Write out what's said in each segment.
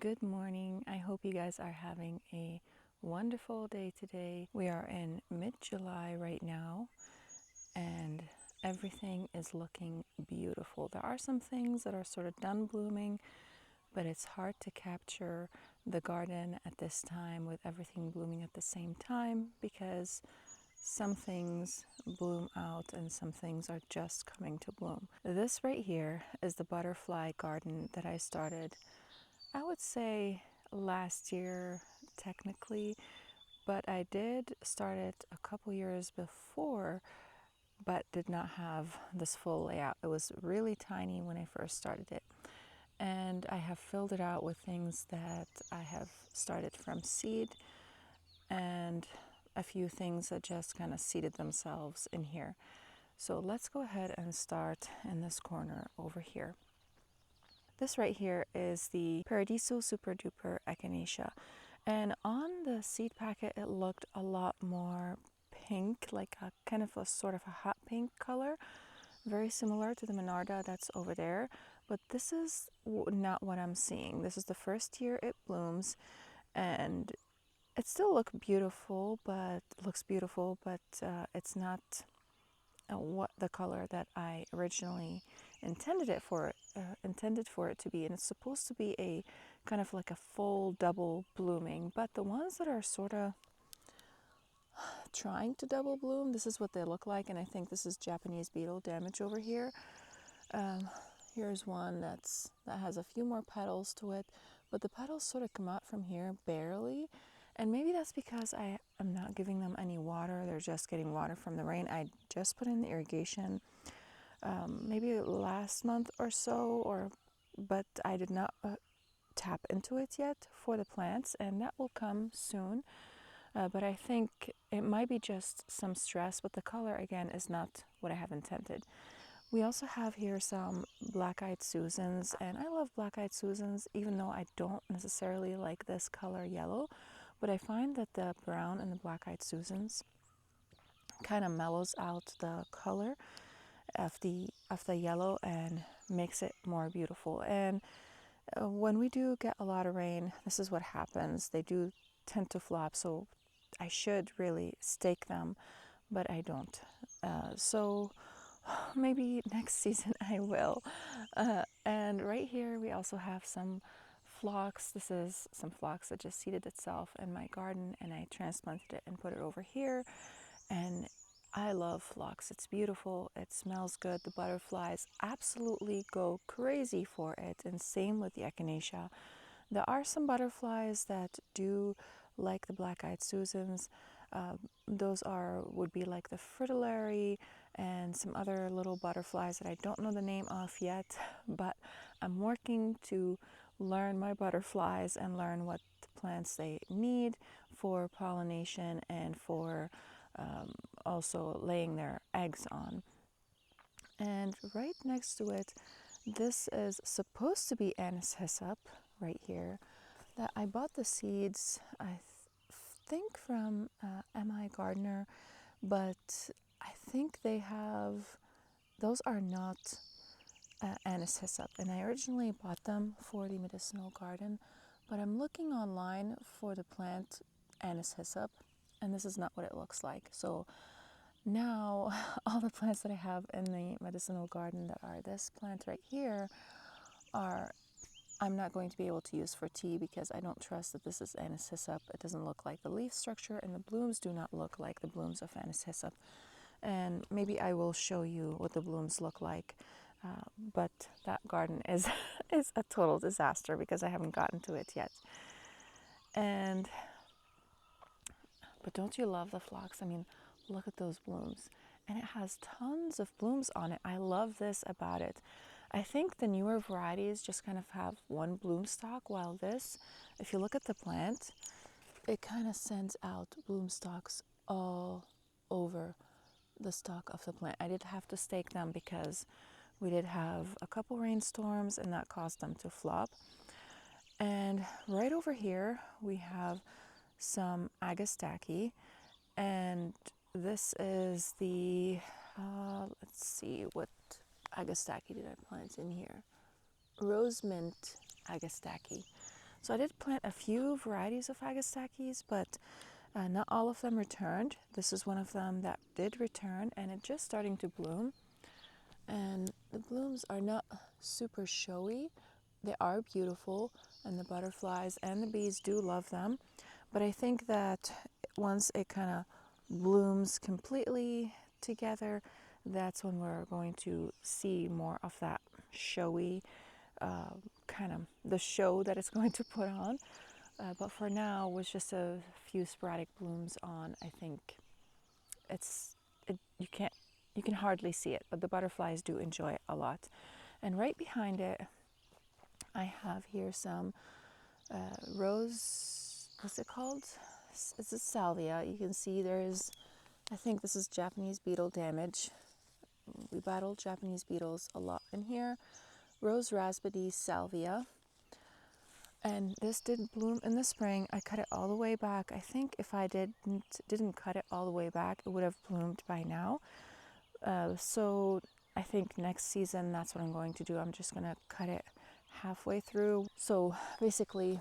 Good morning. I hope you guys are having a wonderful day today. We are in mid-July right now and everything is looking beautiful. There are some things that are sort of done blooming, but it's hard to capture the garden at this time with everything blooming at the same time because some things bloom out and some things are just coming to bloom. This right here is the butterfly garden that I started, I would say last year technically, but I did start it a couple years before, but did not have this full layout. It was really tiny when I first started it. And I have filled it out with things that I have started from seed and a few things that just kind of seeded themselves in here. So let's go ahead and start in this corner over here. This right here is the Paradiso Super Duper Echinacea. And on the seed packet, it looked a lot more pink, like a kind of a sort of a hot pink color, very similar to the Monarda that's over there. But this is not what I'm seeing. This is the first year it blooms, and it still looks beautiful, but it's not what the color that I originally intended for it to be. And it's supposed to be a kind of like a full double blooming, but the ones that are sort of trying to double bloom, this is what they look like. And I think this is Japanese beetle damage over here. Here's one that has a few more petals to it, but the petals sort of come out from here barely. And maybe that's because I am not giving them any water. They're just getting water from the rain. I just put in the irrigation maybe last month or so, but I did not tap into it yet for the plants, and that will come soon. But I think it might be just some stress, but the color again is not what I have intended. We also have here some black-eyed Susans, and I love black-eyed Susans even though I don't necessarily like this color yellow. But I find that the brown and the black-eyed Susans kind of mellows out the color of the yellow and makes it more beautiful. And when we do get a lot of rain, this is what happens. They do tend to flop, so I should really stake them, but I don't. So maybe next season I will. And right here we also have some phlox. This is some phlox that just seeded itself in my garden, and I transplanted it and put it over here. And I love phlox. It's beautiful. It smells good. The butterflies absolutely go crazy for it, and same with the echinacea. There are some butterflies that do like the black-eyed Susans. Those would be like the Fertilizers and some other little butterflies that I don't know the name of yet, but I'm working to learn my butterflies and learn what plants they need for pollination and for also laying their eggs on. And right next to it, this is supposed to be anise hyssop right here, that I bought the seeds, I think from M.I. Gardener, but I think those are not anise hyssop, and I originally bought them for the medicinal garden, but I'm looking online for the plant anise hyssop, and this is not what it looks like. So now all the plants that I have in the medicinal garden that are this plant right here I'm not going to be able to use for tea because I don't trust that this is anise hyssop. It doesn't look like the leaf structure, and the blooms do not look like the blooms of anise hyssop. And maybe I will show you what the blooms look like. But that garden is a total disaster because I haven't gotten to it yet. But don't you love the phlox? I mean, look at those blooms. And it has tons of blooms on it. I love this about it. I think the newer varieties just kind of have one bloom stalk, while this, if you look at the plant, it kind of sends out bloom stalks all over the stalk of the plant. I did have to stake them because we did have a couple rainstorms and that caused them to flop. And right over here we have some agastache, and this is the let's see, what agastache did I plant in here? Rose mint agastache. So I did plant a few varieties of Agastaches, but not all of them returned. This is one of them that did return, and it's just starting to bloom. And the blooms are not super showy. They are beautiful, and the butterflies and the bees do love them. But I think that once it kind of blooms completely together, that's when we're going to see more of that showy kind of the show that it's going to put on. But for now, with just a few sporadic blooms on, I think you can hardly see it, but the butterflies do enjoy it a lot. And right behind it, I have here some rose, what's it called? It's a salvia. You can see there's, I think this is Japanese beetle damage. We battle Japanese beetles a lot in here. Rose raspberry salvia. And this did bloom in the spring. I cut it all the way back. I think if I didn't cut it all the way back, it would have bloomed by now. So I think next season, that's what I'm going to do. I'm just going to cut it halfway through. So basically,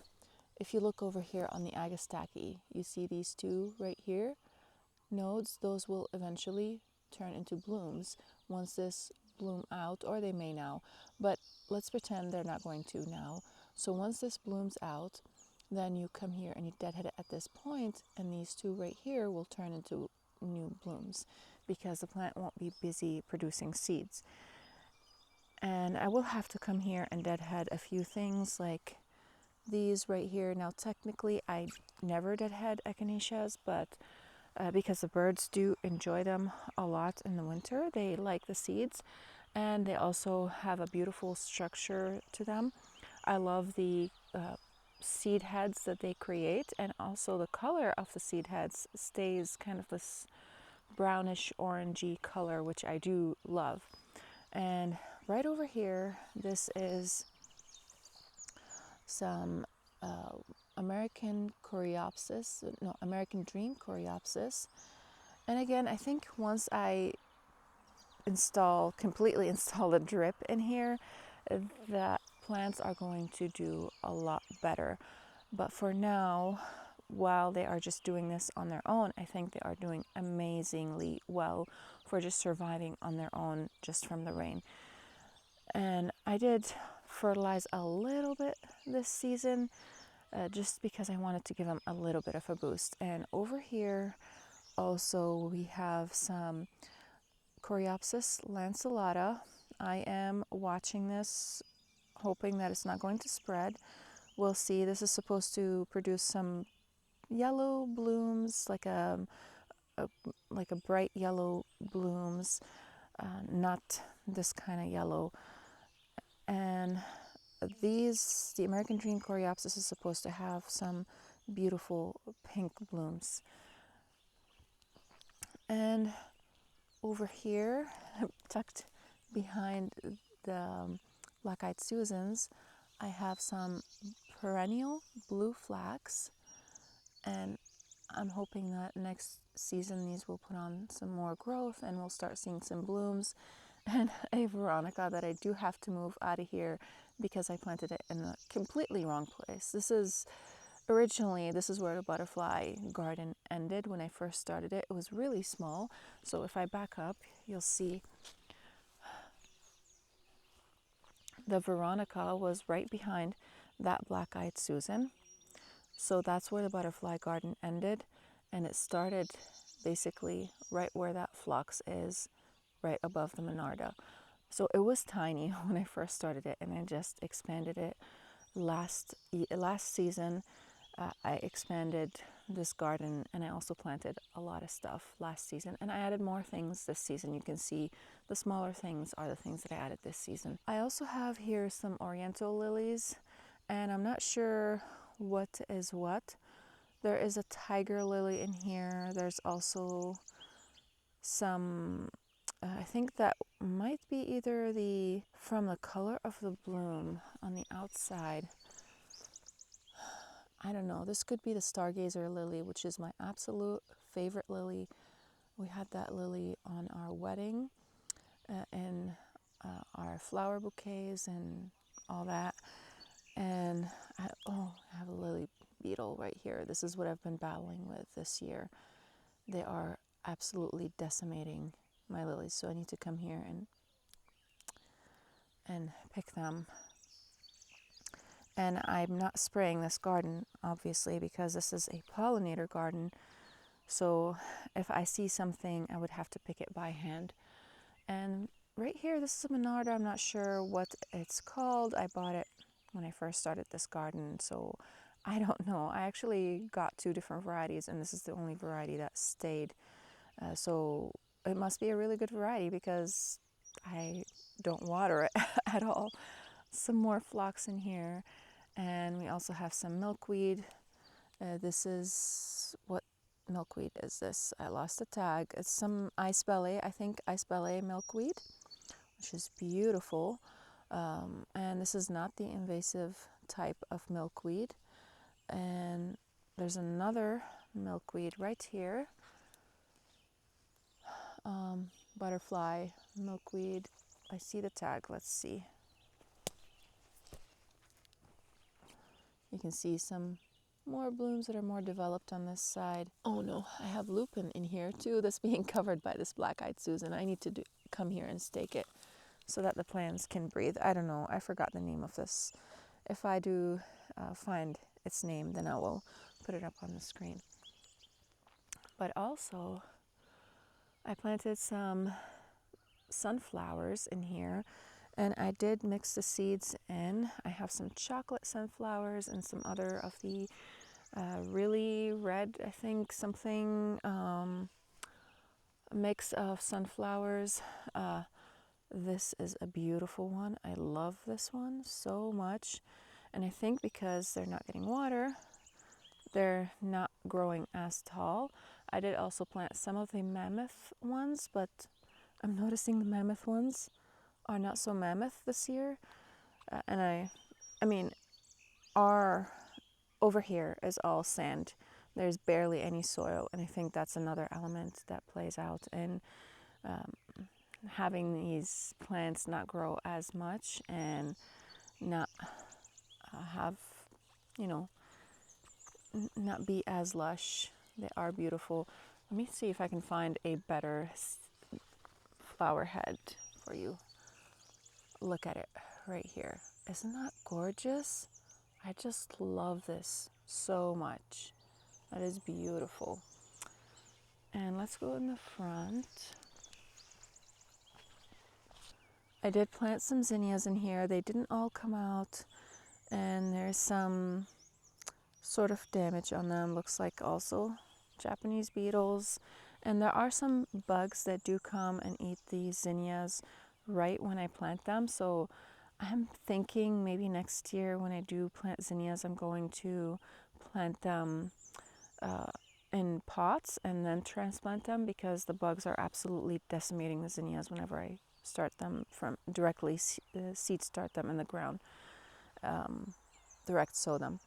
if you look over here on the Agastache, you see these two right here, nodes. Those will eventually turn into blooms once this bloom out, or they may now. But let's pretend they're not going to now. So once this blooms out, then you come here and you deadhead it at this point, and these two right here will turn into new blooms because the plant won't be busy producing seeds. And I will have to come here and deadhead a few things like these right here. Now technically I never deadhead echinaceas, but because the birds do enjoy them a lot in the winter, they like the seeds, and they also have a beautiful structure to them. I love the seed heads that they create, and also the color of the seed heads stays kind of this brownish orangey color, which I do love. And right over here, this is some American Dream Coreopsis. And again, I think once I completely install the drip in here, the plants are going to do a lot better. But for now, while they are just doing this on their own, I think they are doing amazingly well for just surviving on their own just from the rain. And I did fertilize a little bit this season just because I wanted to give them a little bit of a boost. And over here also we have some Coreopsis lanceolata. I am watching this, hoping that it's not going to spread. We'll see. This is supposed to produce some yellow blooms, like a bright yellow blooms, not this kind of yellow. And the American Dream Coreopsis is supposed to have some beautiful pink blooms. And over here, tucked behind the black-eyed Susans, I have some perennial blue flax, and I'm hoping that next season these will put on some more growth and we'll start seeing some blooms. And a Veronica that I do have to move out of here because I planted it in a completely wrong place. This is where the butterfly garden ended when I first started it. It was really small. So if I back up, you'll see the Veronica was right behind that black-eyed Susan. So that's where the butterfly garden ended, and it started basically right where that phlox is, right above the Monarda. So it was tiny when I first started it, and I just expanded it last season. I expanded this garden, and I also planted a lot of stuff last season, and I added more things this season. You can see the smaller things are the things that I added this season. I also have here some oriental lilies, and I'm not sure what is what. There is a tiger lily in here. There's also some, I think that might be either from the color of the bloom on the outside. I don't know. This could be the Stargazer lily, which is my absolute favorite lily. We had that lily on our wedding and our flower bouquets and all that. And I have a lily beetle right here. This is what I've been battling with this year. They are absolutely decimating my lilies, so I need to come here and pick them. And I'm not spraying this garden, obviously, because this is a pollinator garden. So if I see something, I would have to pick it by hand. And right here, this is a Monarda. I'm not sure what it's called. I bought it when I first started this garden, so I don't know. I actually got 2 different varieties, and this is the only variety that stayed. So it must be a really good variety because I don't water it at all. Some more phlox in here. And we also have some milkweed. This is, what milkweed is this? I lost the tag. It's some ice belly, I think ice belly milkweed, which is beautiful. And this is not the invasive type of milkweed. And there's another milkweed right here. Butterfly milkweed. I see the tag. Let's see. You can see some more blooms that are more developed on this side. Oh no, I have lupin in here too that's being covered by this black-eyed Susan. I need to come here and stake it so that the plants can breathe. I don't know, I forgot the name of this. If I do find its name, then I will put it up on the screen. But also, I planted some sunflowers in here, and I did mix the seeds in. I have some chocolate sunflowers and some other of the really red, I think, something mix of sunflowers. This is a beautiful one. I love this one so much. And I think because they're not getting water, they're not growing as tall. I did also plant some of the mammoth ones, but I'm noticing the mammoth ones are not so mammoth this year. And I mean, over here is all sand. There's barely any soil, and I think that's another element that plays out in having these plants not grow as much and not have, not be as lush. They are beautiful. Let me see if I can find a better flower head for you. Look at it right here. Isn't that gorgeous? I just love this so much. That is beautiful. And let's go in the front. I did plant some zinnias in here. They didn't all come out, and there's some sort of damage on them. Looks like also Japanese beetles. And there are some bugs that do come and eat these zinnias right when I plant them. So I'm thinking maybe next year when I do plant zinnias, I'm going to plant them in pots and then transplant them, because the bugs are absolutely decimating the zinnias whenever I start them from directly seed start them in the ground, direct sow them.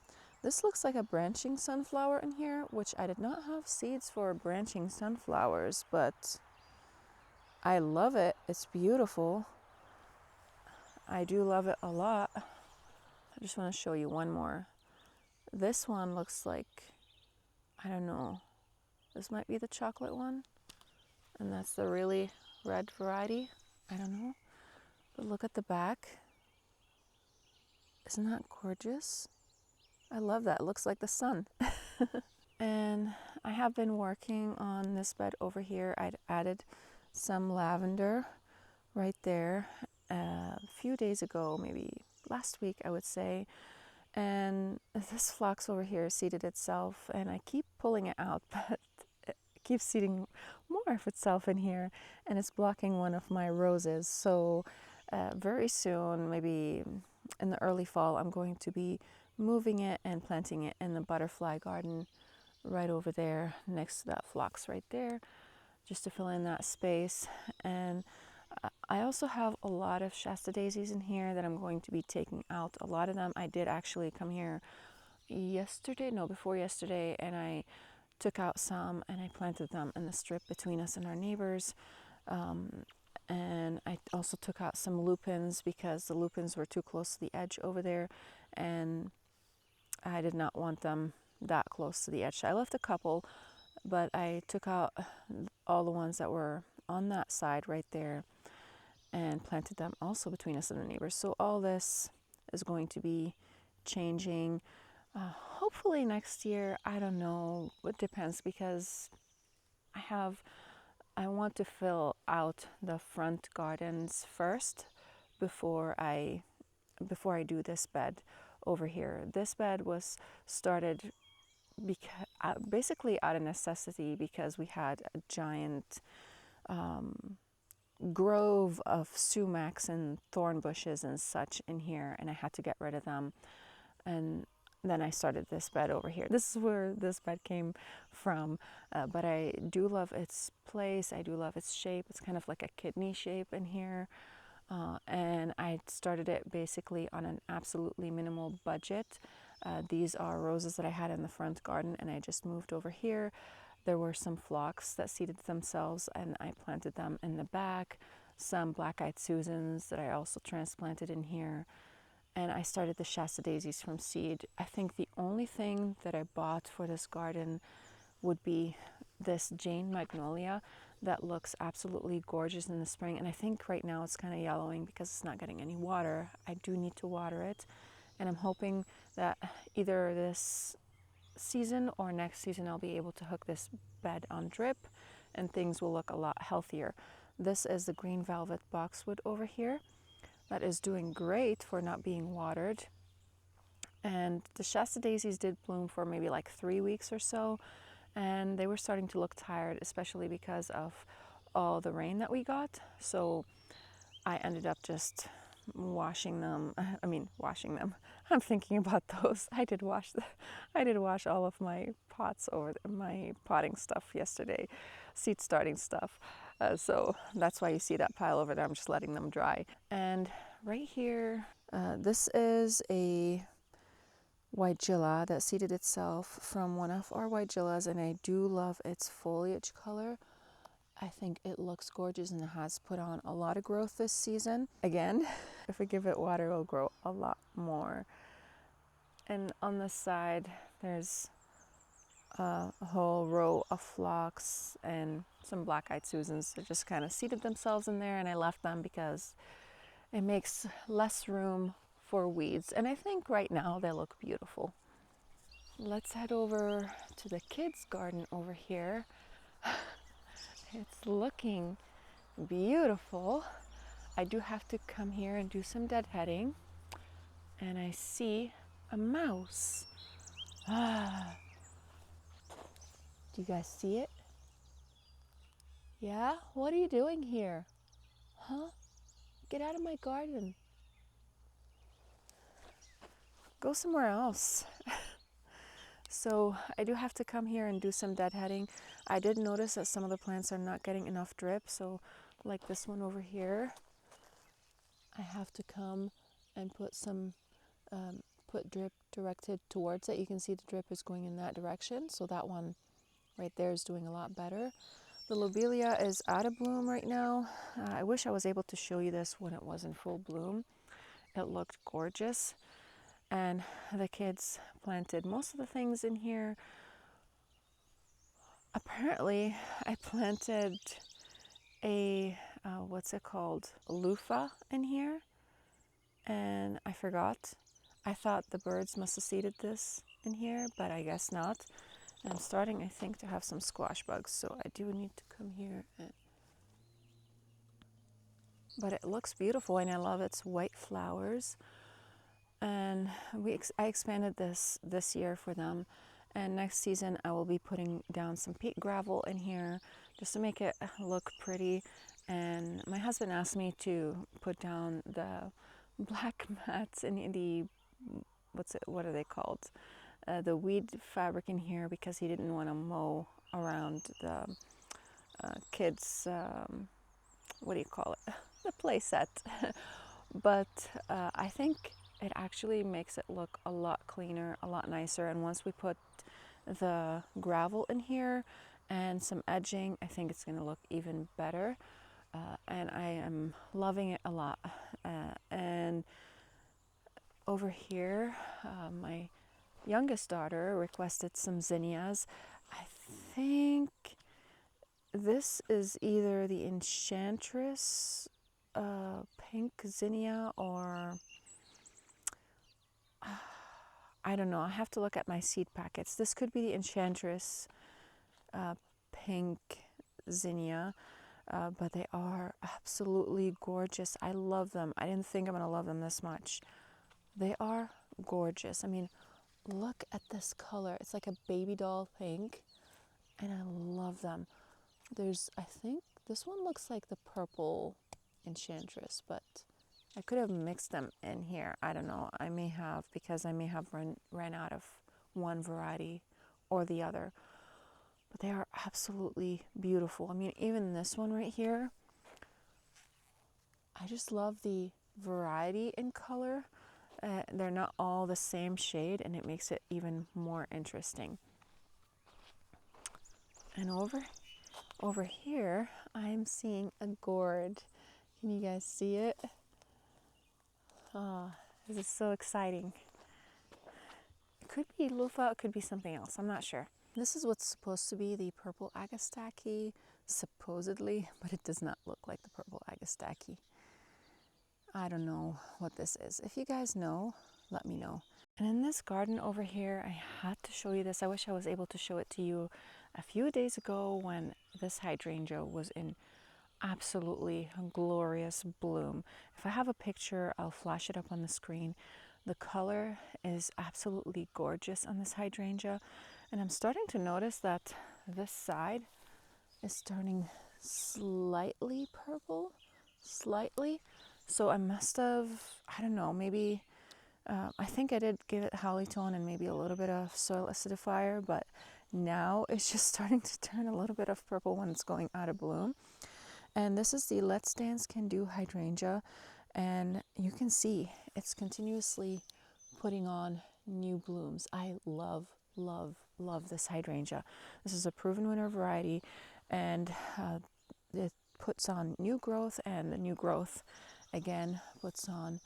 This looks like a branching sunflower in here, which I did not have seeds for branching sunflowers, but I love it. It's beautiful. I do love it a lot. I just want to show you one more. This one looks like, I don't know, this might be the chocolate one, and that's the really red variety. I don't know, but look at the back. Isn't that gorgeous? I love that. It looks like the sun. And I have been working on this bed over here. I'd added some lavender right there a few days ago, maybe last week I would say. And this phlox over here seeded itself, and I keep pulling it out, but it keeps seeding more of itself in here, and it's blocking one of my roses. So very soon, maybe in the early fall, I'm going to be moving it and planting it in the butterfly garden right over there next to that phlox right there, just to fill in that space. And I also have a lot of Shasta daisies in here that I'm going to be taking out. A lot of them, I did actually come here before yesterday, and I took out some and I planted them in the strip between us and our neighbors. And I also took out some lupins because the lupins were too close to the edge over there, and I did not want them that close to the edge. I left a couple, but I took out all the ones that were on that side right there and planted them also between us and the neighbors. So all this is going to be changing. Hopefully next year, I don't know, it depends, because I want to fill out the front gardens first before I do this bed over here. This bed was started basically out of necessity, because we had a giant grove of sumacs and thorn bushes and such in here, and I had to get rid of them. And then I started this bed over here. This is where this bed came from, but I do love its place. I do love its shape. It's kind of like a kidney shape in here. And I started it basically on an absolutely minimal budget. These are roses that I had in the front garden, and I just moved over here. There were some phlox that seeded themselves, and I planted them in the back. Some black-eyed Susans that I also transplanted in here. And I started the Shasta daisies from seed. I think the only thing that I bought for this garden would be this Jane Magnolia that looks absolutely gorgeous in the spring. And I think right now it's kind of yellowing because it's not getting any water. I do need to water it. And I'm hoping that either this season or next season I'll be able to hook this bed on drip and things will look a lot healthier. This is the green velvet boxwood over here. That is doing great for not being watered. And the Shasta daisies did bloom for maybe like 3 weeks or so, and they were starting to look tired, especially because of all the rain that we got. So I ended up just washing them. I'm thinking about those. I did wash all of my pots over my potting stuff yesterday, seed starting stuff. So that's why you see that pile over there. I'm just letting them dry. And right here, this is a Weigela that seeded itself from one of our Weigelas, and I do love its foliage color. I think it looks gorgeous and it has put on a lot of growth this season. Again, if we give it water, it'll grow a lot more. And on the side, there's a whole row of phlox and some black-eyed Susans that just kind of seated themselves in there, and I left them because it makes less room for weeds. And I think right now they look beautiful. Let's head over to the kids' garden over here. It's looking beautiful. I do have to come here and do some deadheading. And I see a mouse. Do you guys see it? Yeah? What are you doing here? Huh? Get out of my garden. Go somewhere else. So I do have to come here and do some deadheading. I did notice that some of the plants are not getting enough drip. So like this one over here, I have to come and put some put drip directed towards it. You can see the drip is going in that direction. So that one right there is doing a lot better. The lobelia is out of bloom right now. I wish I was able to show you this when it was in full bloom. It looked gorgeous. And the kids planted most of the things in here. Apparently, I planted a, what's it called? Loofah in here. And I forgot. I thought the birds must have seeded this in here, but I guess not. And I'm starting, I think, to have some squash bugs, so I do need to come here. But it looks beautiful, and I love its white flowers. And I expanded this year for them. And next season, I will be putting down some peat gravel in here just to make it look pretty. And my husband asked me to put down the black mats in the, what are they called? The weed fabric in here, because he didn't want to mow around the kids, what do you call it? The play set. But I think it actually makes it look a lot cleaner, a lot nicer. And once we put the gravel in here and some edging, I think it's going to look even better. And I am loving it a lot. And over here, my youngest daughter requested some zinnias. I think this is either the Enchantress pink zinnia, or I don't know. I have to look at my seed packets. This could be the Enchantress pink zinnia, but they are absolutely gorgeous. I love them. I didn't think I'm going to love them this much. They are gorgeous. I mean, look at this color. It's like a baby doll pink, and I love them. I think this one looks like the purple Enchantress, but I could have mixed them in here. I don't know. I may have, because I may have ran out of one variety or the other. But they are absolutely beautiful. I mean, even this one right here, I just love the variety in color. They're not all the same shade, and it makes it even more interesting. And over here, I'm seeing a gourd. Can you guys see it? Oh, this is so exciting. It could be loofah, it could be something else. I'm not sure. This is what's supposed to be the purple Agastache, supposedly, but it does not look like the purple Agastache. I don't know what this is. If you guys know, let me know. And in this garden over here, I had to show you this. I wish I was able to show it to you a few days ago when this hydrangea was in absolutely glorious bloom. If I have a picture, I'll flash it up on the screen. The color is absolutely gorgeous on this hydrangea. And I'm starting to notice that this side is turning slightly purple, slightly. So I must have, I don't know, maybe, I think I did give it halotone and maybe a little bit of soil acidifier, but now it's just starting to turn a little bit of purple when it's going out of bloom. And this is the Let's Dance Can Do hydrangea, and you can see it's continuously putting on new blooms. I love this hydrangea. This is a proven winner variety, and it puts on new growth, and the new growth again puts on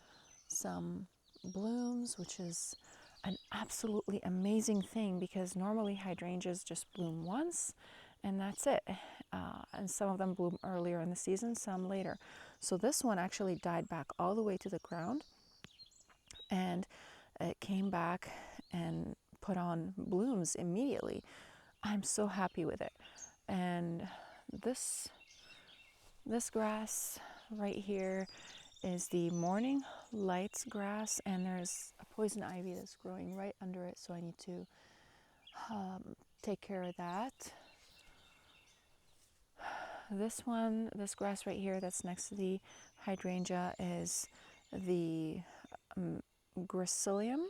some blooms, which is an absolutely amazing thing, because normally hydrangeas just bloom once and that's it. And some of them bloom earlier in the season, some later. So this one actually died back all the way to the ground, and it came back and put on blooms immediately. I'm so happy with it. And this grass right here is the morning lights grass, and there's a poison ivy that's growing right under it, so I need to take care of that. This grass right here that's next to the hydrangea is the Gracilium.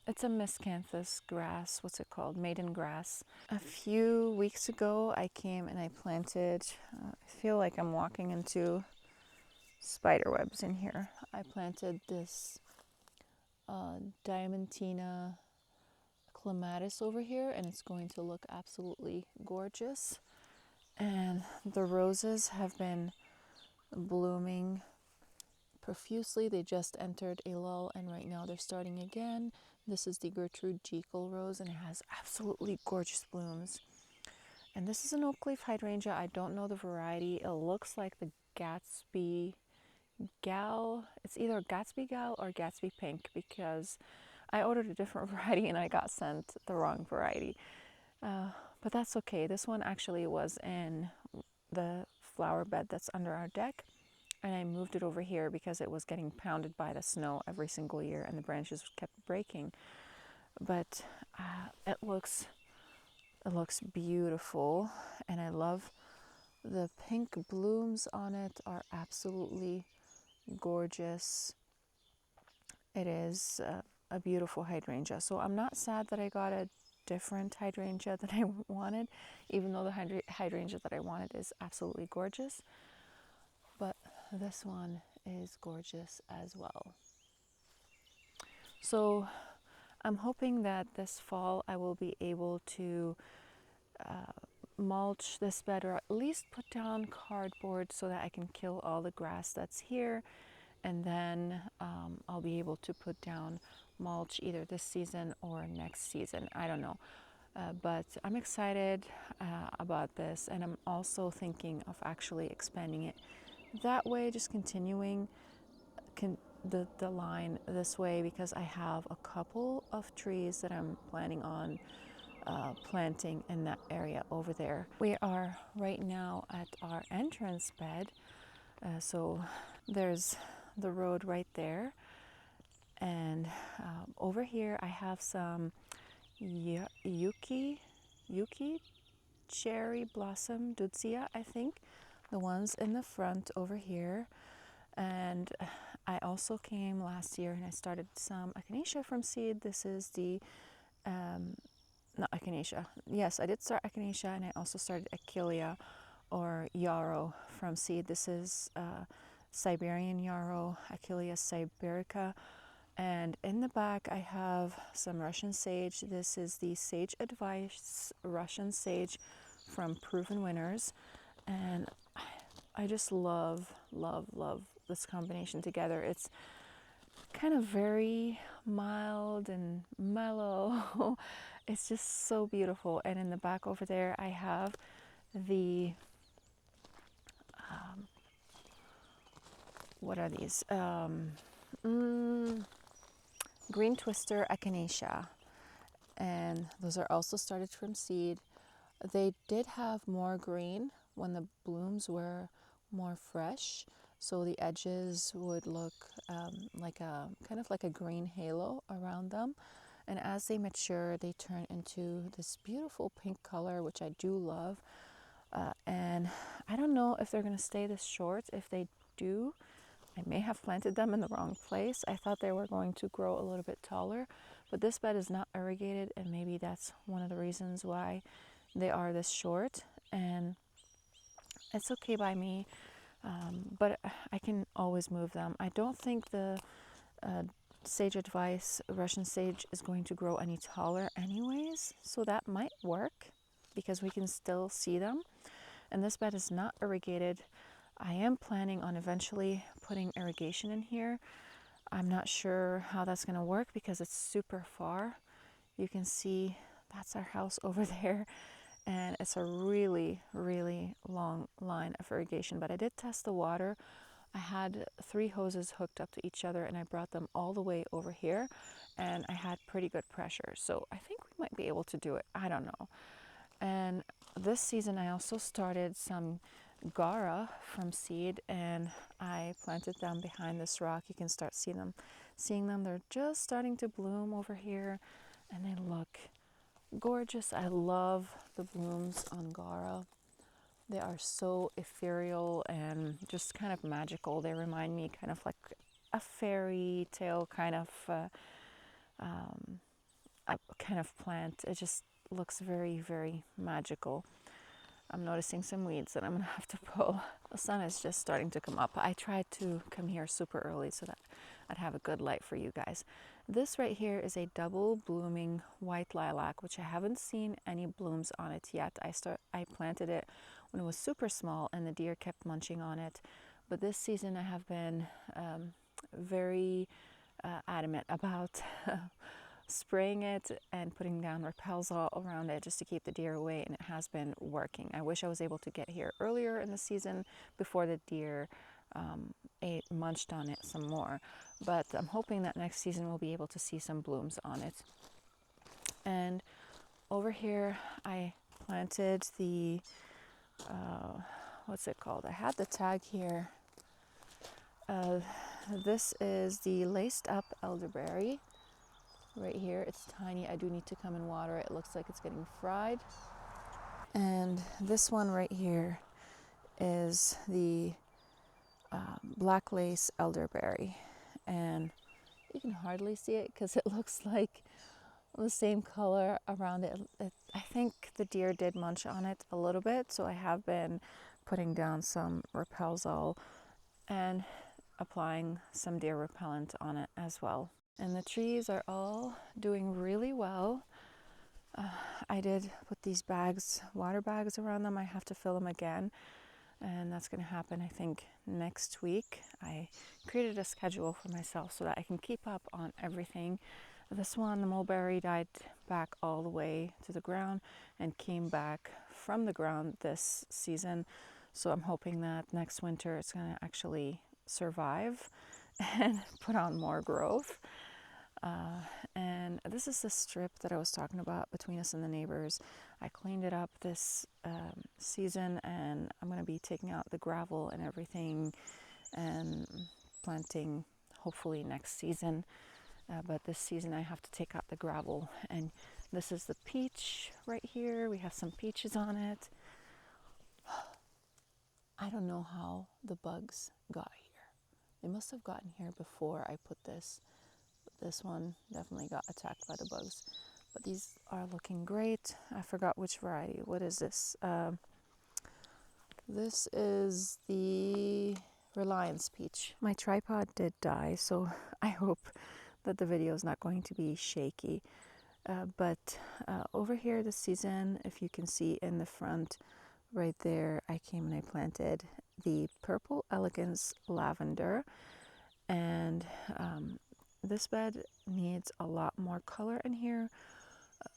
It's a miscanthus grass. What's it called? Maiden grass. A few weeks ago, I came and I planted, I feel like I'm walking into spider webs in here. I planted this Diamantina clematis over here, and it's going to look absolutely gorgeous. And the roses have been blooming profusely. They just entered a lull, and right now they're starting again. This is the Gertrude Jekyll rose, and it has absolutely gorgeous blooms. And this is an oak leaf hydrangea. I don't know the variety. It looks like the Gatsby Gal. It's either Gatsby Gal or Gatsby Pink, because I ordered a different variety and I got sent the wrong variety. But that's okay. This one actually was in the flower bed that's under our deck, and I moved it over here because it was getting pounded by the snow every single year and the branches kept breaking. But it looks beautiful, and I love the pink blooms on it. Are absolutely gorgeous. It is a beautiful hydrangea. So I'm not sad that I got a different hydrangea than I wanted, even though the hydrangea that I wanted is absolutely gorgeous. But this one is gorgeous as well. So I'm hoping that this fall I will be able to mulch this bed, or at least put down cardboard so that I can kill all the grass that's here, and then I'll be able to put down mulch either this season or next season. I don't know. But I'm excited about this, and I'm also thinking of actually expanding it that way, just continuing the line this way, because I have a couple of trees that I'm planning on planting in that area over there. We are right now at our entrance bed, so there's the road right there, and over here I have some Yuki cherry blossom Dudsia, I think, the ones in the front over here. And I also came last year and I started some echinacea from seed. This is the not echinacea. Yes, I did start echinacea, and I also started echinacea or yarrow from seed. This is Siberian yarrow, Echinacea siberica. And in the back I have some Russian sage. This is the Sage Advice Russian sage from Proven Winners, and I just love this combination together. It's kind of very mild and mellow. It's just so beautiful. And in the back over there I have the what are these? Green Twister Echinacea, and those are also started from seed. They did have more green when the blooms were more fresh, so the edges would look like a kind of like a green halo around them. And as they mature, they turn into this beautiful pink color, which I do love. And I don't know if they're going to stay this short. If they do, I may have planted them in the wrong place. I thought they were going to grow a little bit taller, but this bed is not irrigated, and maybe that's one of the reasons why they are this short. And it's okay by me, but I can always move them. I don't think the Sage Advice Russian sage is going to grow any taller anyways, so that might work because we can still see them. And this bed is not irrigated. I am planning on eventually putting irrigation in here. I'm not sure how that's going to work because it's super far. You can see that's our house over there, and it's a really long line of irrigation. But I did test the water. I had 3 hoses hooked up to each other, and I brought them all the way over here, and I had pretty good pressure. So I think we might be able to do it. I don't know. And this season I also started some Gara from seed, and I planted them behind this rock. You can start seeing them. They're just starting to bloom over here, and they look gorgeous. I love the blooms on Gara. They are so ethereal and just kind of magical. They remind me kind of like a fairy tale kind of plant. It just looks very magical. I'm noticing some weeds that I'm gonna have to pull. The sun is just starting to come up. I tried to come here super early so that I'd have a good light for you guys. This right here is a double blooming white lilac, which I haven't seen any blooms on it yet. I planted it when it was super small and the deer kept munching on it. But this season I have been very adamant about spraying it and putting down repels all around it just to keep the deer away, and it has been working. I wish I was able to get here earlier in the season before the deer munched on it some more, but I'm hoping that next season we'll be able to see some blooms on it. And over here I planted the what's it called? I had the tag here. This is the laced up elderberry. Right here, it's tiny. I do need to come and water it. It looks like it's getting fried. And this one right here is the black lace elderberry. And you can hardly see it because it looks like the same color around it. I think the deer did munch on it a little bit, so I have been putting down some Repelzol and applying some deer repellent on it as well. And the trees are all doing really well. I did put these bags, water bags around them. I have to fill them again, and that's going to happen, I think, next week. I created a schedule for myself so that I can keep up on everything. This one, the mulberry, died back all the way to the ground and came back from the ground this season. So I'm hoping that next winter it's going to actually survive and put on more growth. And this is the strip that I was talking about between us and the neighbors. I cleaned it up this season, and I'm going to be taking out the gravel and everything and planting hopefully next season. But this season I have to take out the gravel. And this is the peach right here. We have some peaches on it. I don't know how the bugs got here. They must have gotten here before I put this. This one definitely got attacked by the bugs. But these are looking great. I forgot which variety. What is this? This is the Reliance peach. My tripod did die, so I hope that the video is not going to be shaky. But over here this season, if you can see in the front right there, I came and I planted the Purple Elegance Lavender. And this bed needs a lot more color in here.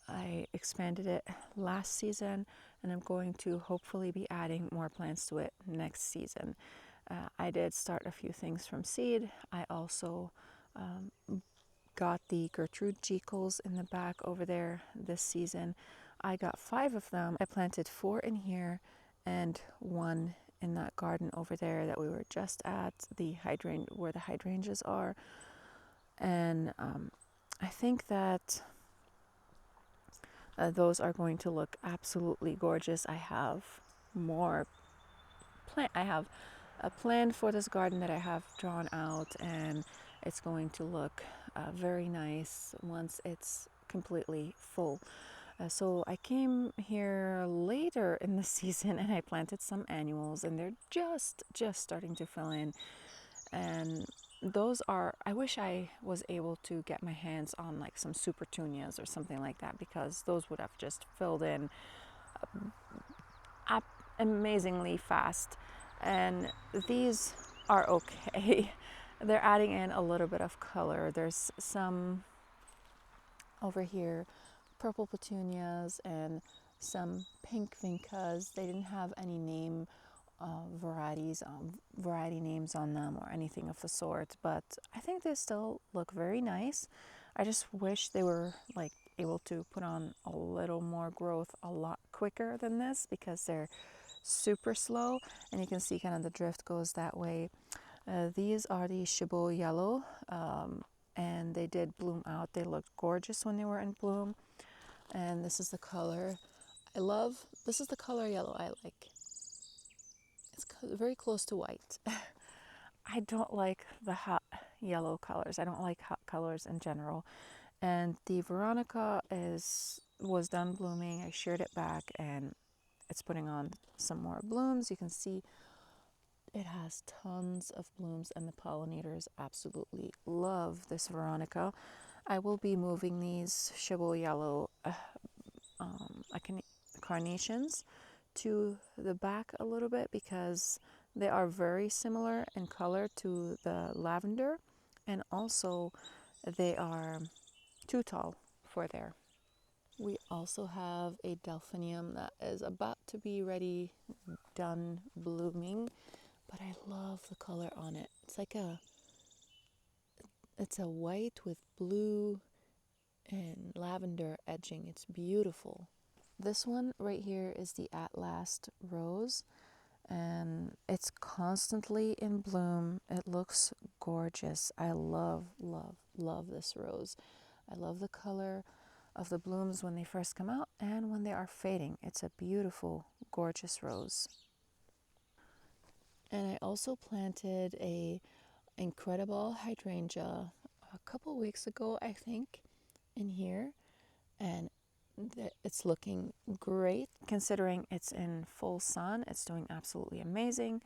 I expanded it last season, and I'm going to hopefully be adding more plants to it next season. I did start a few things from seed. I also got the Gertrude Jekyll's in the back over there this season. I got 5 of them. I planted 4 in here and 1 in that garden over there that we were just at, the where the hydrangeas are. And I think that those are going to look absolutely gorgeous. I have I have a plan for this garden that I have drawn out, and it's going to look very nice once it's completely full. So I came here later in the season and I planted some annuals, and they're just starting to fill in. And those are, I wish I was able to get my hands on like some supertunias or something like that, because those would have just filled in amazingly fast. And these are okay. They're adding in a little bit of color. There's some over here, purple petunias and some pink vincas. They didn't have any variety names on them or anything of the sort, but I think they still look very nice. I just wish they were like able to put on a little more growth a lot quicker than this, because they're super slow, and you can see kind of the drift goes that way. These are the Chabot Yellow, and they did bloom out. They looked gorgeous when they were in bloom. And this is the color this is the color yellow I like. It's very close to white. I don't like the hot yellow colors. I don't like hot colors in general. And the Veronica was done blooming. I sheared it back, and it's putting on some more blooms. You can see it has tons of blooms, and the pollinators absolutely love this Veronica. I will be moving these Chabot Yellow carnations to the back a little bit, because they are very similar in color to the lavender, and also they are too tall for there. We also have a delphinium that is about to be ready, done blooming, but I love the color on it. It's a white with blue and lavender edging. It's beautiful. This one right here is the At Last Rose, and it's constantly in bloom. It looks gorgeous. I love this rose. I love the color of the blooms when they first come out and when they are fading. It's a beautiful, gorgeous rose. And I also planted a incredible hydrangea a couple weeks ago, I think, in here, and it's looking great considering it's in full sun. It's doing absolutely amazing.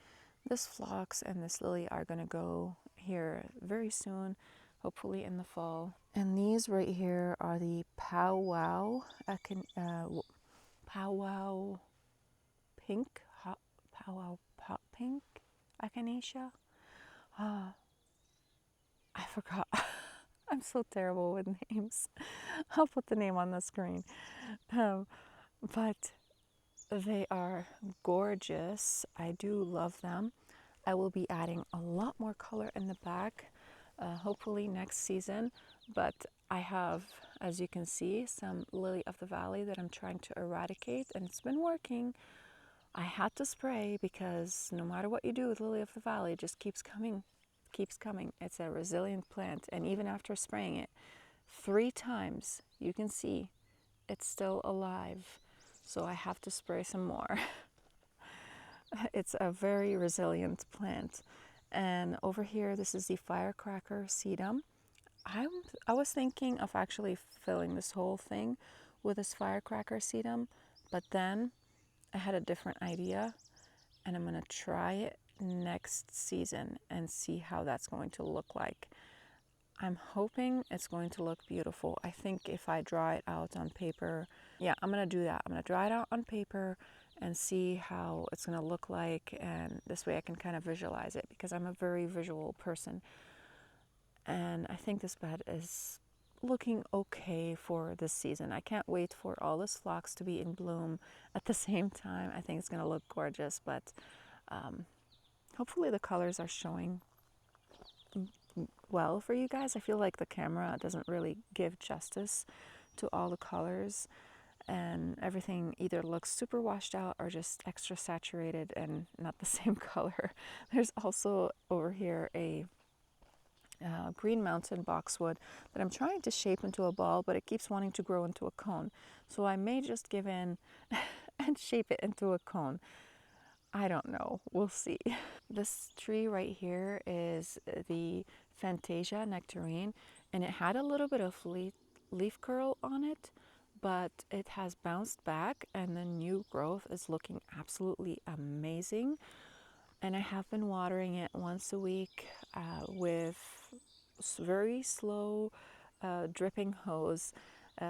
This phlox and this lily are going to go here very soon. hopefully in the fall. And these right here are the powwow powwow pink, powwow pot pink echinacea. I forgot. I'm so terrible with names. I'll put the name on the screen. But they are gorgeous. I do love them. I will be adding a lot more color in the back, hopefully next season. But I have, as you can see, some lily of the valley that I'm trying to eradicate, and it's been working. I had to spray because no matter what you do with lily of the valley, it just keeps coming, keeps coming. It's a resilient plant, and even after spraying it 3 times, you can see it's still alive. So I have to spray some more. It's a very resilient plant. And over here, this is the firecracker sedum. I was thinking of actually filling this whole thing with this firecracker sedum, but then I had a different idea, and I'm gonna try it next season and see how that's going to look like. I'm hoping it's going to look beautiful. I think if I draw it out on paper, yeah, I'm gonna do that. I'm gonna draw it out on paper and see how it's gonna look like, and this way I can kind of visualize it, because I'm a very visual person. And I think this bed is looking okay for this season. I can't wait for all this phlox to be in bloom at the same time. I think it's gonna look gorgeous, but hopefully the colors are showing well for you guys. I feel like the camera doesn't really give justice to all the colors, and everything either looks super washed out or just extra saturated and not the same color. There's also over here a Green Mountain boxwood that I'm trying to shape into a ball, but it keeps wanting to grow into a cone. So I may just give in and shape it into a cone. I don't know. We'll see. This tree right here is the Fantasia nectarine, and it had a little bit of leaf curl on it, but it has bounced back, and the new growth is looking absolutely amazing. And I have been watering it once a week with very slow dripping hose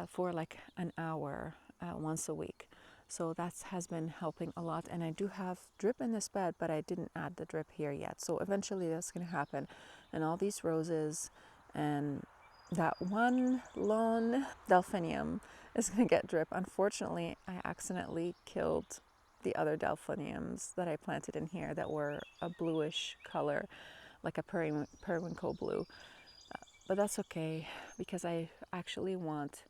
for like an hour once a week. So that has been helping a lot. And I do have drip in this bed, but I didn't add the drip here yet. So eventually that's going to happen. And all these roses and that one lone delphinium is going to get drip. Unfortunately, I accidentally killed the other delphiniums that I planted in here that were a bluish color, like a periwinkle blue. But that's okay, because I actually want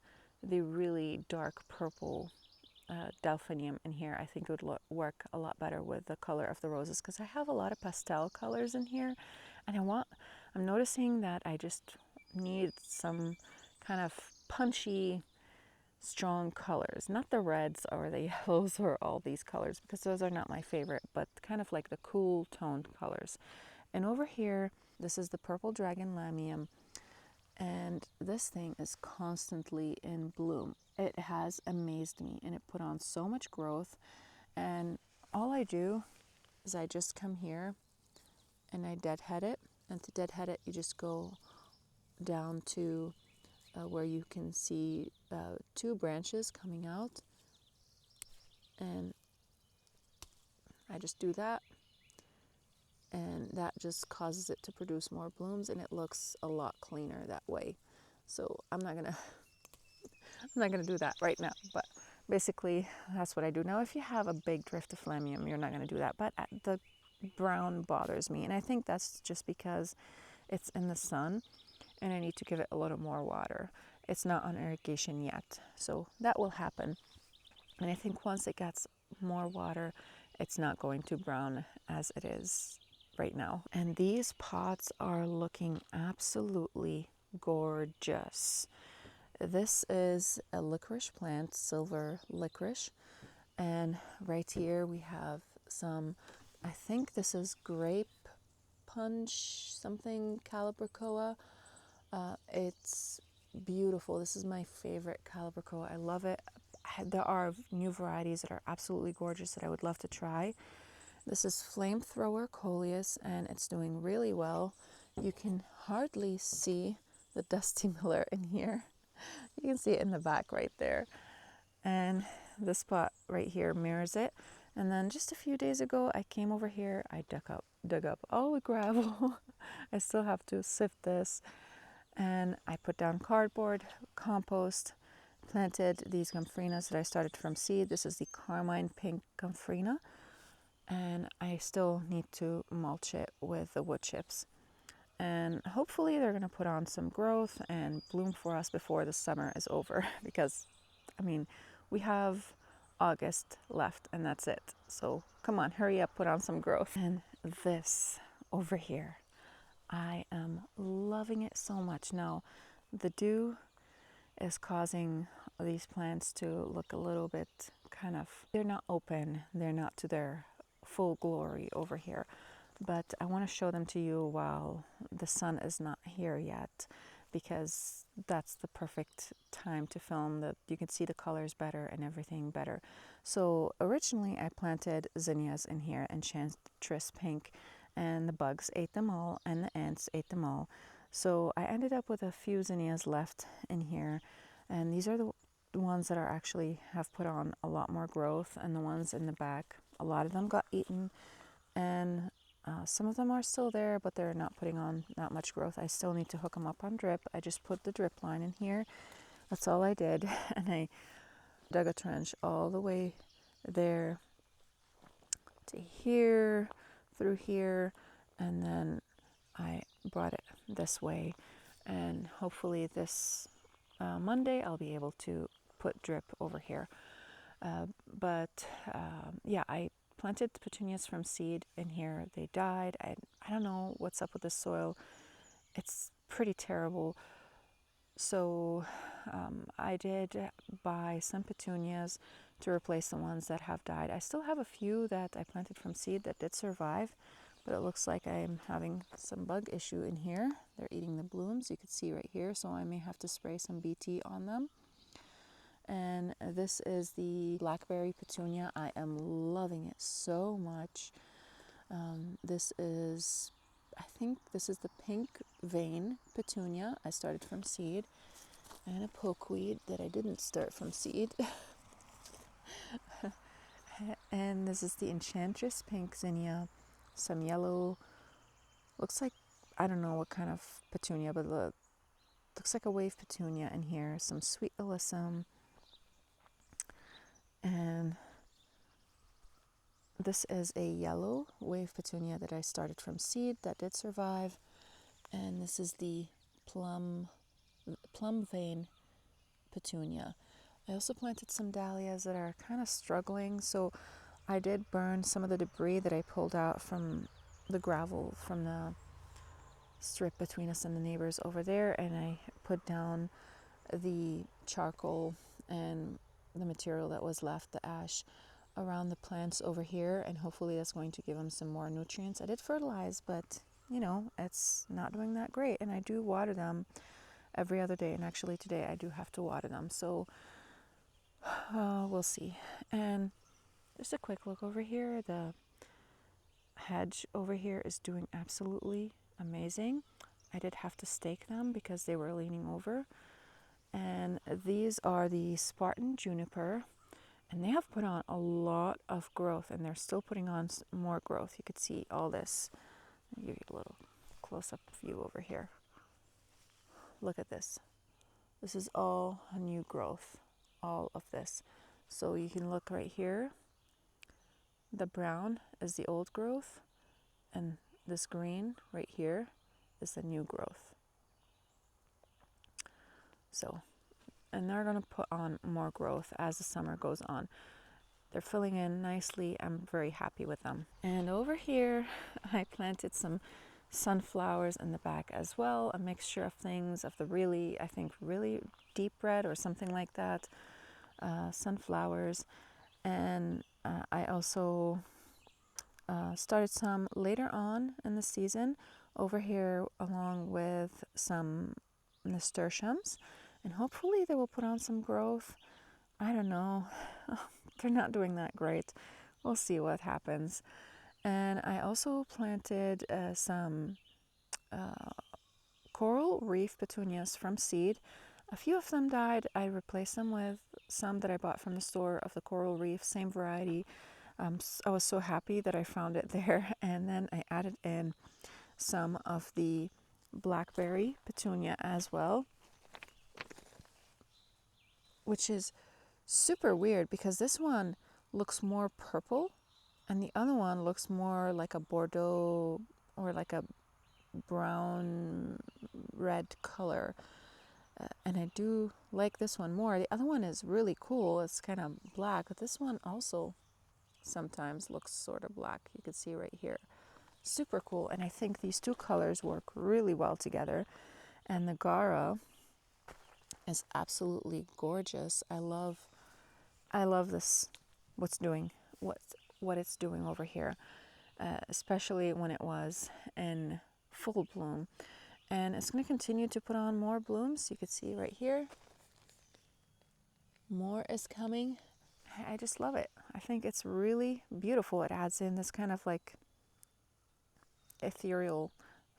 the really dark purple delphinium in here. I think it would work a lot better with the color of the roses, because I have a lot of pastel colors in here, and I'm noticing that I just need some kind of punchy, strong colors, not the reds or the yellows or all these colors, because those are not my favorite, but kind of like the cool toned colors. And over here, this is the purple dragon Lamium, and this thing is constantly in bloom. It has amazed me, and it put on so much growth. And all I do is I just come here and I deadhead it, and to deadhead it you just go down to where you can see 2 branches coming out, and I just do that, and that just causes it to produce more blooms, and it looks a lot cleaner that way. So I'm not gonna do that right now, but basically that's what I do. Now if you have a big drift of Lamium, you're not gonna do that, but the brown bothers me, and I think that's just because it's in the sun and I need to give it a little more water. It's not on irrigation yet, so that will happen. And I think once it gets more water, it's not going to brown as it is right now. And these pots are looking absolutely gorgeous. This is a licorice plant, silver licorice. And right here we have some, I think this is grape punch, something calibrachoa. It's beautiful. This is my favorite calibrachoa. I love it. There are new varieties that are absolutely gorgeous that I would love to try. This is Flamethrower Coleus, and it's doing really well. You can hardly see the dusty miller in here. You can see it in the back right there. And the spot right here mirrors it. And then just a few days ago, I came over here, I dug up all the gravel. I still have to sift this. And I put down cardboard, compost, planted these gomphrenas that I started from seed. This is the carmine pink gomphrenas. And I still need to mulch it with the wood chips. And hopefully they're going to put on some growth and bloom for us before the summer is over. Because, I mean, we have August left and that's it. So come on, hurry up, put on some growth. And this over here, I am loving it so much. Now, the dew is causing these plants to look a little bit kind of, they're not open, they're not to their full glory over here. But I want to show them to you while the sun is not here yet, because that's the perfect time to film. That you can see the colors better and everything better. So originally I planted zinnias in here, Enchantress Pink, and the bugs ate them all and the ants ate them all. So I ended up with a few zinnias left in here, and these are the ones that are actually have put on a lot more growth, and the ones in the back, a lot of them got eaten, and some of them are still there, but they're not putting on that much growth. I still need to hook them up on drip. I just put the drip line in here. That's all I did. And I dug a trench all the way there to here, through here, and then I brought it this way. And hopefully this Monday I'll be able to put drip over here. Yeah, I planted petunias from seed in here. They died. I don't know what's up with the soil. It's pretty terrible. So I did buy some petunias to replace the ones that have died. I still have a few that I planted from seed that did survive, but it looks like I'm having some bug issue in here. They're eating the blooms. You can see right here, so I may have to spray some BT on them. And this is the blackberry petunia. I am loving it so much. I think this is the pink vein petunia. I started from seed, and a pokeweed that I didn't start from seed. And this is the Enchantress Pink zinnia. Some yellow, looks like, I don't know what kind of petunia, but looks like a wave petunia in here. Some sweet alyssum. And this is a yellow wave petunia that I started from seed that did survive. And this is the plum vein petunia. I also planted some dahlias that are kind of struggling. So I did burn some of the debris that I pulled out from the gravel from the strip between us and the neighbors over there. And I put down the charcoal and the material that was left, the ash, around the plants over here, and hopefully that's going to give them some more nutrients. I did fertilize, but it's not doing that great, and I do water them every other day, and actually today I do have to water them, so we'll see. And just a quick look over here. The hedge over here is doing absolutely amazing. I did have to stake them because they were leaning over. And these are the Spartan juniper, and they have put on a lot of growth, and they're still putting on more growth. You could see all this. I'll give you a little close-up view over here. Look at this. This is all a new growth, all of this. So you can look right here. The brown is the old growth, and this green right here is the new growth. So, and they're going to put on more growth as the summer goes on. They're filling in nicely. I'm very happy with them. And over here, I planted some sunflowers in the back as well, a mixture of things, of the really deep red or something like that, sunflowers. And I also started some later on in the season over here, along with some nasturtiums, and hopefully they will put on some growth. I don't know. They're not doing that great. We'll see what happens. And I also planted some coral reef petunias from seed. A few of them died. I replaced them with some that I bought from the store of the coral reef, same variety. I was so happy that I found it there. And then I added in some of the blackberry petunia as well, which is super weird because this one looks more purple and the other one looks more like a Bordeaux or like a brown red color. And I do like this one more. The other one is really cool. It's kind of black, but this one also sometimes looks sort of black. You can see right here. Super cool. And I think these two colors work really well together. And the Gara is absolutely gorgeous. I love this, what it's doing over here, especially when it was in full bloom. And it's going to continue to put on more blooms. You can see right here, more is coming. I just love it. I think it's really beautiful. It adds in this kind of like ethereal,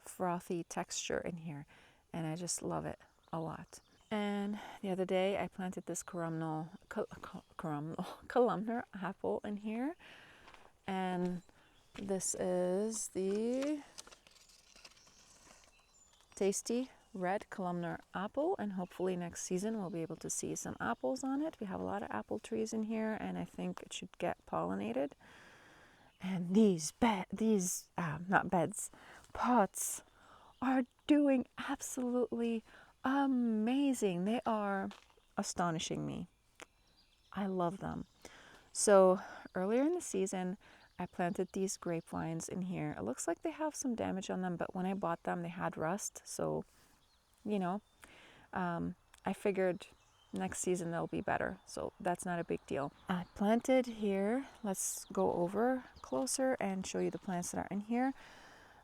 frothy texture in here. And I just love it a lot. And the other day I planted this columnar apple in here. And this is the tasty red columnar apple, and hopefully next season we'll be able to see some apples on it. We have a lot of apple trees in here and I think it should get pollinated. And these pots are doing absolutely amazing. They are astonishing me. I love them. So earlier in the season I planted these grapevines in here. It looks like they have some damage on them, but when I bought them, they had rust. So, you know, I figured next season they'll be better. So that's not a big deal. I planted here. Let's go over closer and show you the plants that are in here.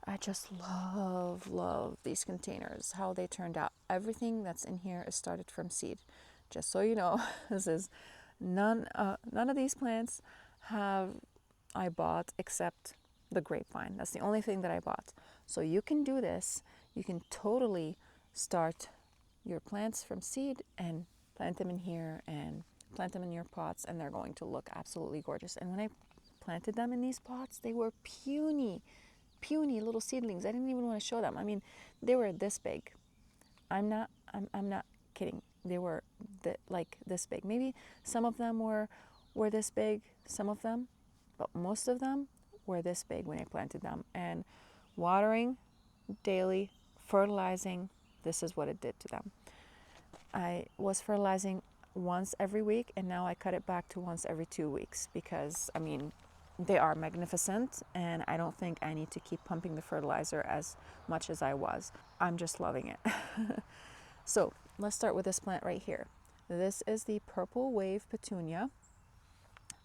I just love these containers, how they turned out. Everything that's in here is started from seed. Just so you know, this is none of these plants have I bought except the grapevine. That's the only thing that I bought. So you can do this. You can totally start your plants from seed and plant them in here and plant them in your pots, and they're going to look absolutely gorgeous. And when I planted them in these pots, they were puny little seedlings. I didn't even want to show them. I mean, they were this big. I'm not kidding. They were like this big. Maybe some of them were this big, some of them, but most of them were this big when I planted them. And watering daily, fertilizing, this is what it did to them. I was fertilizing once every week, and now I cut it back to once every 2 weeks because, I mean, they are magnificent, and I don't think I need to keep pumping the fertilizer as much as I was. I'm just loving it. So let's start with this plant right here. This is the Purple Wave Petunia.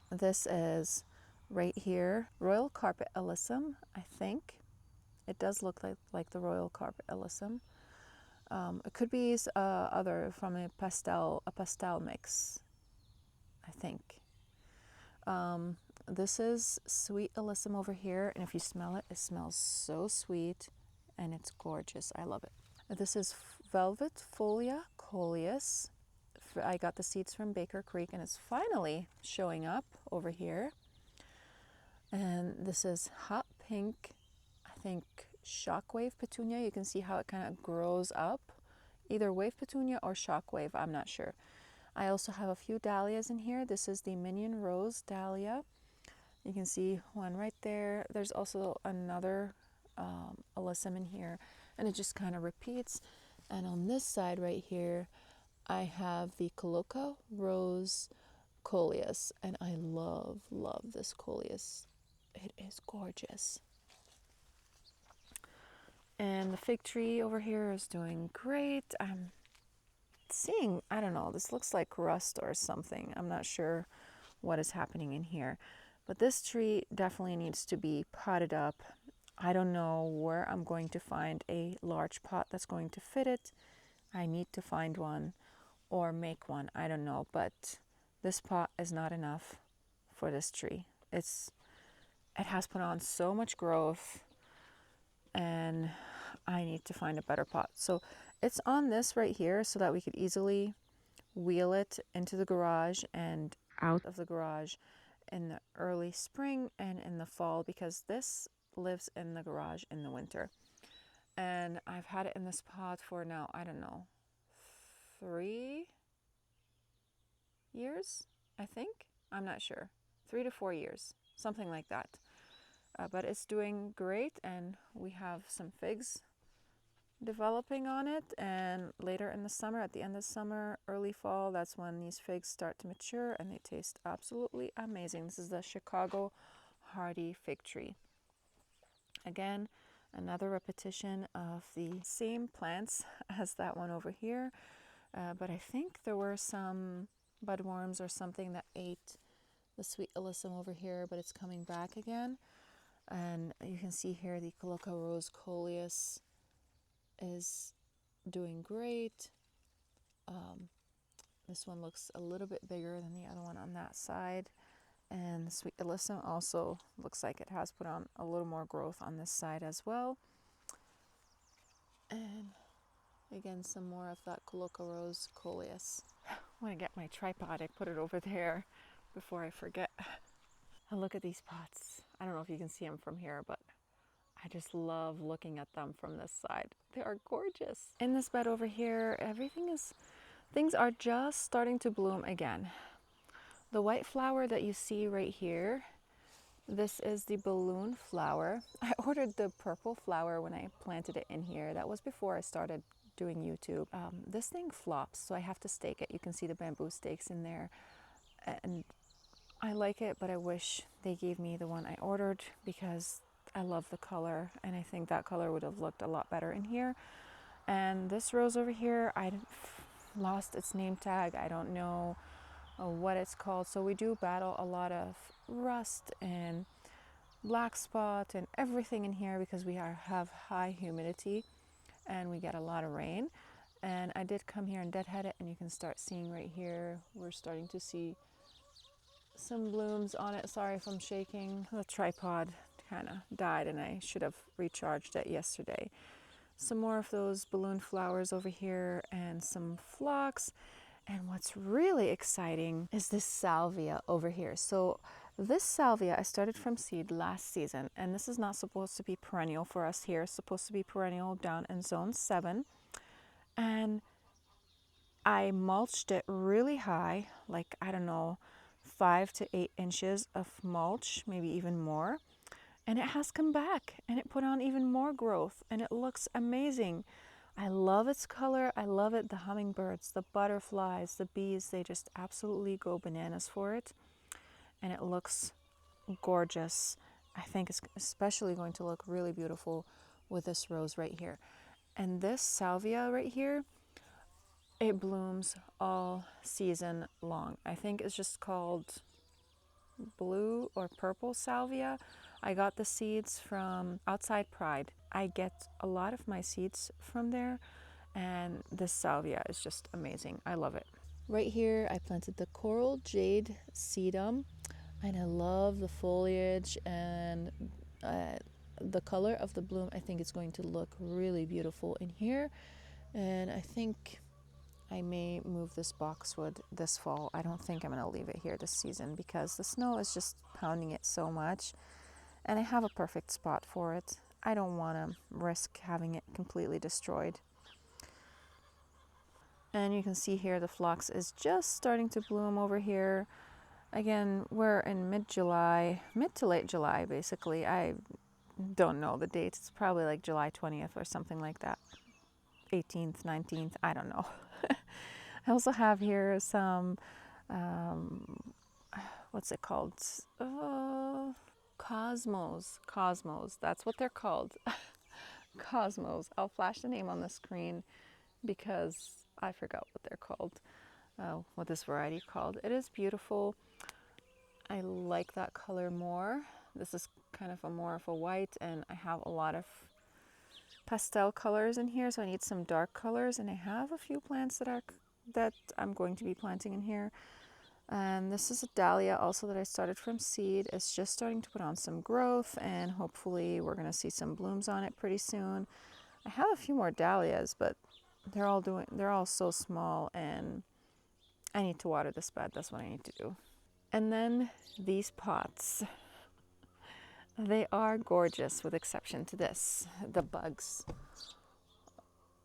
This is right here, Royal Carpet Alyssum, I think. It does look like the Royal Carpet Alyssum. It could be other from a pastel mix, I think. This is Sweet Alyssum over here, and if you smell it, it smells so sweet, and it's gorgeous. I love it. This is Velvet Folia Coleus. I got the seeds from Baker Creek, and it's finally showing up over here. And this is Hot Pink, I think, Shockwave Petunia. You can see how it kind of grows up. Either Wave Petunia or Shockwave, I'm not sure. I also have a few dahlias in here. This is the Minion Rose Dahlia. You can see one right there. There's also another alyssum in here, and it just kind of repeats. And on this side right here, I have the Coloca Rose Coleus, and I love this Coleus. It is gorgeous. And the fig tree over here is doing great. I'm seeing, I don't know, this looks like rust or something. I'm not sure what is happening in here. But this tree definitely needs to be potted up. I don't know where I'm going to find a large pot that's going to fit it. I need to find one or make one. I don't know, but this pot is not enough for this tree. It has put on so much growth, and I need to find a better pot. So it's on this right here so that we could easily wheel it into the garage and out of the garage in the early spring and in the fall, because this lives in the garage in the winter. And I've had it in this pot for now, I don't know, 3 years, I think. I'm not sure. 3 to 4 years, something like that. But it's doing great, and we have some figs developing on it. And later in the summer, at the end of summer, early fall, that's when these figs start to mature, and they taste absolutely amazing. This is the Chicago Hardy fig tree. Again, another repetition of the same plants as that one over here. But I think there were some budworms or something that ate the sweet alyssum over here, but it's coming back again. And you can see here the Coloca Rose coleus is doing great. This one looks a little bit bigger than the other one on that side. And the sweet alyssum also looks like it has put on a little more growth on this side as well. And again, some more of that Coloca Rose coleus. When I get my tripod, I put it over there before I forget. And look at these pots. I don't know if you can see them from here, but I just love looking at them from this side. They are gorgeous. In this bed over here, things are just starting to bloom again. The white flower that you see right here, this is the balloon flower. I ordered the purple flower when I planted it in here. That was before I started doing YouTube. This thing flops, so I have to stake it. You can see the bamboo stakes in there. And I like it, but I wish they gave me the one I ordered, because I love the color, and I think that color would have looked a lot better in here. And this rose over here, I lost its name tag. I don't know what it's called. So we do battle a lot of rust and black spot and everything in here, because we have high humidity and we get a lot of rain. And I did come here and deadhead it, and you can start seeing right here, we're starting to see some blooms on it. Sorry if I'm shaking. The tripod kind of died, and I should have recharged it yesterday. Some more of those balloon flowers over here, and some phlox. And what's really exciting is this salvia over here. So this salvia I started from seed last season, and this is not supposed to be perennial for us here. It's supposed to be perennial down in zone 7. And I mulched it really high, like, I don't know, 5 to 8 inches of mulch, maybe even more. And it has come back, and it put on even more growth, and it looks amazing. I love its color. I love it. The hummingbirds, the butterflies, the bees, they just absolutely go bananas for it. And it looks gorgeous. I think it's especially going to look really beautiful with this rose right here. And this salvia right here, it blooms all season long. I think it's just called blue or purple salvia. I got the seeds from Outside Pride. I get a lot of my seeds from there, and this salvia is just amazing. I love it. Right here I planted the coral jade sedum, and I love the foliage and the color of the bloom. I think it's going to look really beautiful in here, and I think I may move this boxwood this fall. I don't think I'm going to leave it here this season, because the snow is just pounding it so much, and I have a perfect spot for it. I don't want to risk having it completely destroyed. And you can see here the phlox is just starting to bloom over here. Again, we're in mid-July, mid to late July basically. I don't know the dates. It's probably like July 20th or something like that. 18th, 19th, I don't know. I also have here some, what's it called? Cosmos, that's what they're called. Cosmos. I'll flash the name on the screen because I forgot what they're called, what this variety called. It is beautiful. I like that color more. This is kind of more of a white, and I have a lot of pastel colors in here, so I need some dark colors, and I have a few plants that I'm going to be planting in here. And this is a dahlia also that I started from seed. It's just starting to put on some growth, and hopefully we're going to see some blooms on it pretty soon. I have a few more dahlias, but they're all so small, and I need to water this bed. That's what I need to do. And then these pots. They are gorgeous with exception to this. The bugs,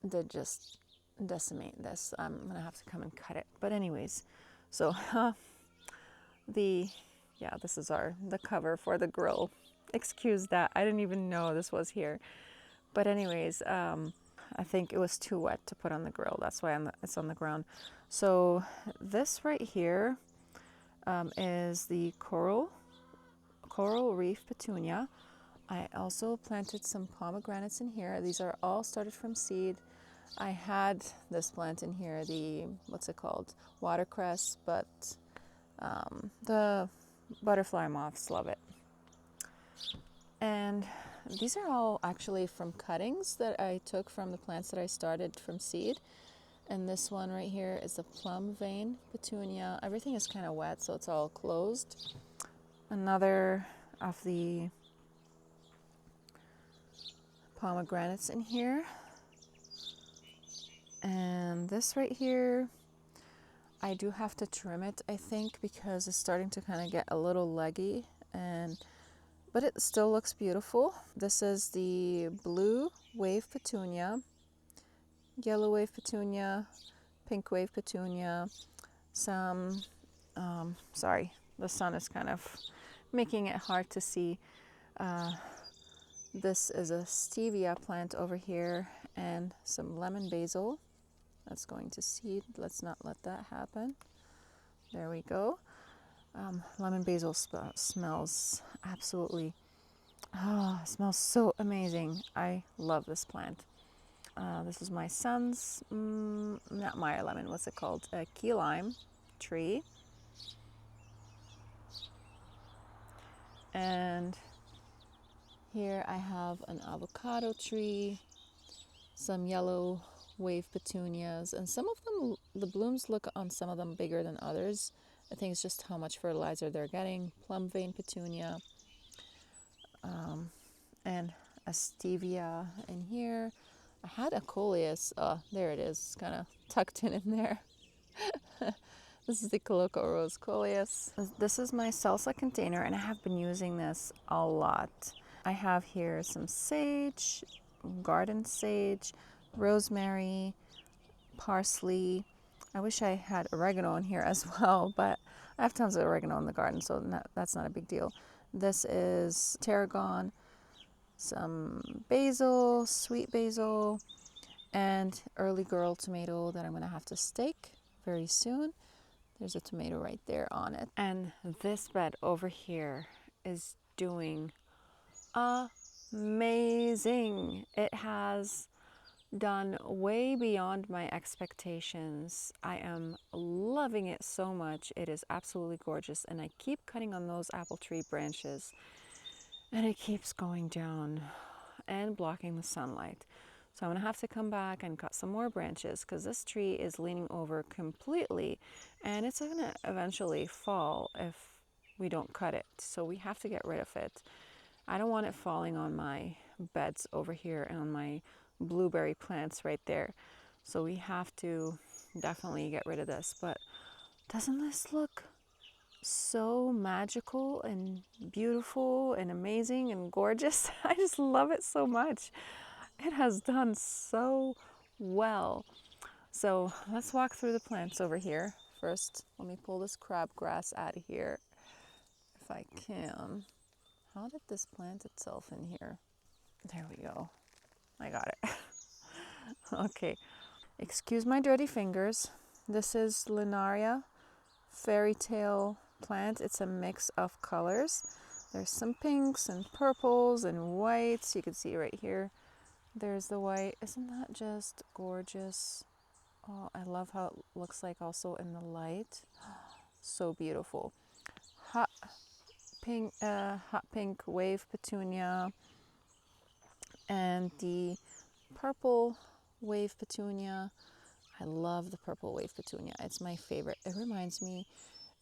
they just decimate this. I'm gonna have to come and cut it. But anyways, so this is the cover for the grill. Excuse that, I didn't even know this was here. But anyways, I think it was too wet to put on the grill. That's why it's on the ground. So this right here is the coral reef petunia. I also planted some pomegranates in here. These are all started from seed. I had this plant in here, what's it called? Watercress, but the butterfly moths love it. And these are all actually from cuttings that I took from the plants that I started from seed. And this one right here is a plum vein petunia. Everything is kind of wet, so it's all closed. Another of the pomegranates in here. And this right here, I do have to trim it, I think, because it's starting to kind of get a little leggy, but it still looks beautiful. This is the blue wave petunia, yellow wave petunia, pink wave petunia, some, sorry, the sun is kind of making it hard to see. This is a stevia plant over here, and some lemon basil. That's going to seed. Let's not let that happen. There we go. Lemon basil smells absolutely, smells so amazing. I love this plant. This is my son's, not Meyer lemon, what's it called? A key lime tree. And here I have an avocado tree, some yellow wave petunias, and some of them, the blooms look on some of them bigger than others. I think it's just how much fertilizer they're getting. Plum vein petunia, and a stevia in here. I had a coleus, there it is, kind of tucked in there. This is the Coloco Rose Coleus. This is my salsa container, and I have been using this a lot. I have here some sage, garden sage, rosemary, parsley. I wish I had oregano in here as well, but I have tons of oregano in the garden, so that's not a big deal. This is tarragon, some basil, sweet basil, and early girl tomato that I'm going to have to stake very soon. There's a tomato right there on it. And this bed over here is doing amazing. It has done way beyond my expectations. I am loving it so much. It is absolutely gorgeous, and I keep cutting on those apple tree branches, and it keeps going down and blocking the sunlight. So I'm gonna have to come back and cut some more branches, because this tree is leaning over completely, and it's gonna eventually fall if we don't cut it. So we have to get rid of it. I don't want it falling on my beds over here and on my blueberry plants right there. So we have to definitely get rid of this. But doesn't this look so magical and beautiful and amazing and gorgeous? I just love it so much. It has done so well. So let's walk through the plants over here. First, let me pull this crabgrass out of here if I can. How did this plant itself in here? There we go. I got it. Okay. Excuse my dirty fingers. This is Linaria fairy tale plant. It's a mix of colors. There's some pinks and purples and whites. You can see right here. There's the white. Isn't that just gorgeous? Oh, I love how it looks like also in the light. So beautiful. Hot pink wave petunia, and the purple wave petunia. I love the purple wave petunia. It's my favorite. It reminds me,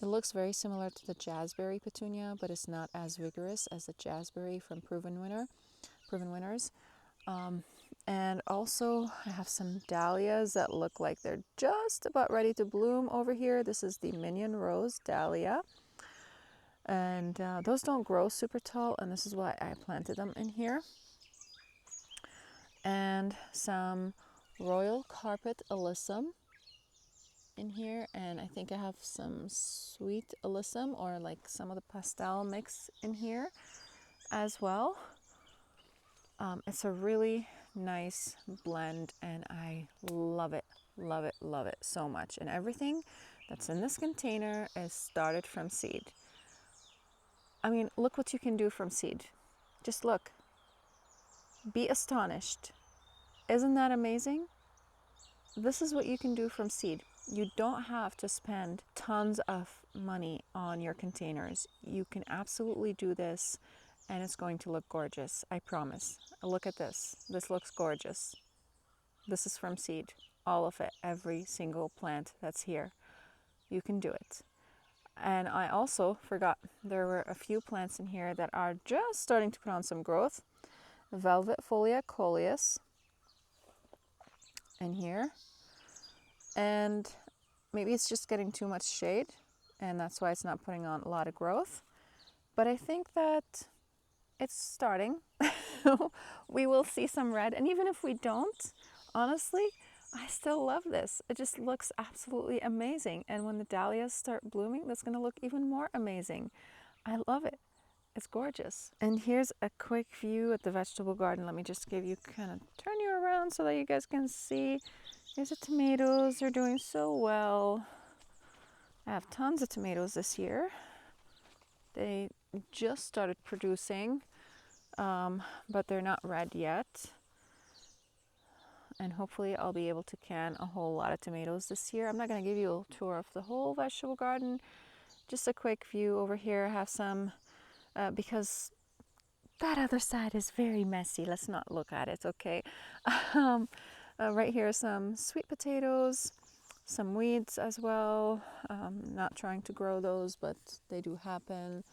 it looks very similar to the jazzberry petunia, but it's not as vigorous as the jazzberry from Proven Winners. And also I have some dahlias that look like they're just about ready to bloom over here. This is the Minion Rose Dahlia. And those don't grow super tall, and this is why I planted them in here. And some Royal Carpet Alyssum in here, and I think I have some Sweet Alyssum or like some of the pastel mix in here as well. It's a really nice blend, and I love it, love it, love it so much. And everything that's in this container is started from seed. I mean, look what you can do from seed. Just look. Be astonished. Isn't that amazing? This is what you can do from seed. You don't have to spend tons of money on your containers. You can absolutely do this, and it's going to look gorgeous, I promise. Look at this. This looks gorgeous. This is from seed. All of it, every single plant that's here. You can do it. And I also forgot, there were a few plants in here that are just starting to put on some growth. Velvet Folia Coleus in here. And maybe it's just getting too much shade, and that's why it's not putting on a lot of growth. But I think that it's starting. We will see some red, and even if we don't, honestly, I still love this. It just looks absolutely amazing. And when the dahlias start blooming, that's going to look even more amazing. I love it. It's gorgeous. And here's a quick view at the vegetable garden. Let me just give you, kind of turn you around so that you guys can see. Here's the tomatoes. They're doing so well. I have tons of tomatoes this year. They just started producing, but they're not red yet. And hopefully I'll be able to can a whole lot of tomatoes this year. I'm not going to give you a tour of the whole vegetable garden. Just a quick view over here. I have some, because that other side is very messy. Let's not look at it, okay? Right here are some sweet potatoes, some weeds as well. Not trying to grow those, but they do happen.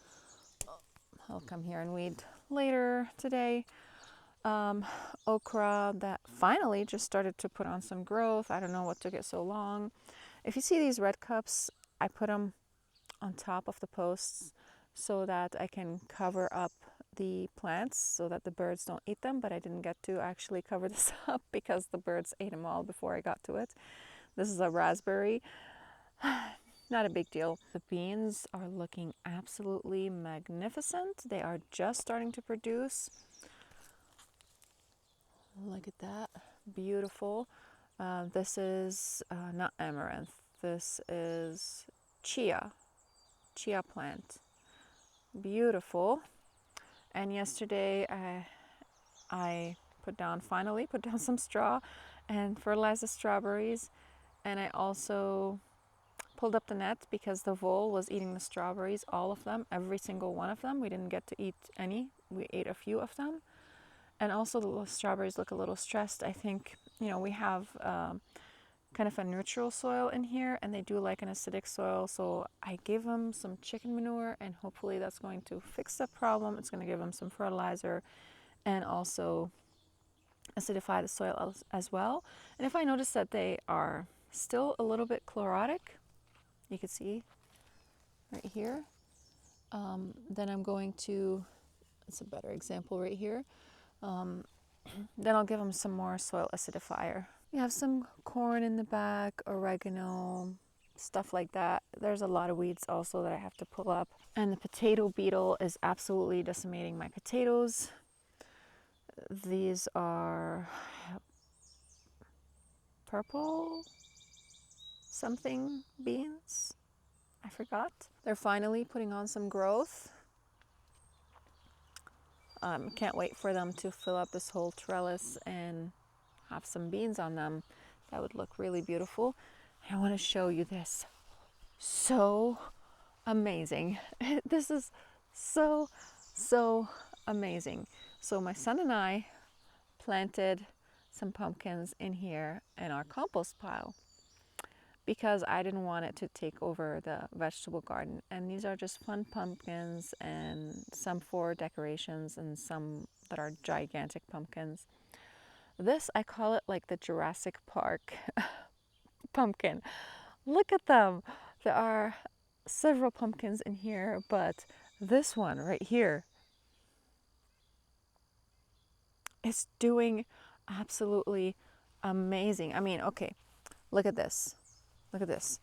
I'll come here and weed later today. Okra that finally just started to put on some growth. I don't know what took it so long. If you see these red cups, I put them on top of the posts so that I can cover up the plants so that the birds don't eat them, but I didn't get to actually cover this up because the birds ate them all before I got to it. This is a raspberry. Not a big deal. The beans are looking absolutely magnificent. They are just starting to produce. Look at that. Beautiful. This is not amaranth. This is chia plant. Beautiful. And yesterday I finally put down some straw and fertilized the strawberries. And I also pulled up the net because the vole was eating the strawberries, all of them, every single one of them. We didn't get to eat any. We ate a few of them. And also the strawberries look a little stressed. I think, we have kind of a neutral soil in here, and they do like an acidic soil. So I gave them some chicken manure, and hopefully that's going to fix the problem. It's going to give them some fertilizer and also acidify the soil as well. And if I notice that they are still a little bit chlorotic, you can see right here, then I'm going to, it's a better example right here, then I'll give them some more soil acidifier. We have some corn in the back, oregano, stuff like that. There's a lot of weeds also that I have to pull up. And the potato beetle is absolutely decimating my potatoes. These are purple something beans. I forgot. They're finally putting on some growth. Can't wait for them to fill up this whole trellis and have some beans on them. That would look really beautiful. I want to show you this. So amazing. This is so amazing. So my son and I planted some pumpkins in here in our compost pile because I didn't want it to take over the vegetable garden. And these are just fun pumpkins, and some for decorations and some that are gigantic pumpkins. This, I call it like the Jurassic Park pumpkin. Look at them. There are several pumpkins in here, but this one right here is doing absolutely amazing. I mean, okay, look at this. Look at this.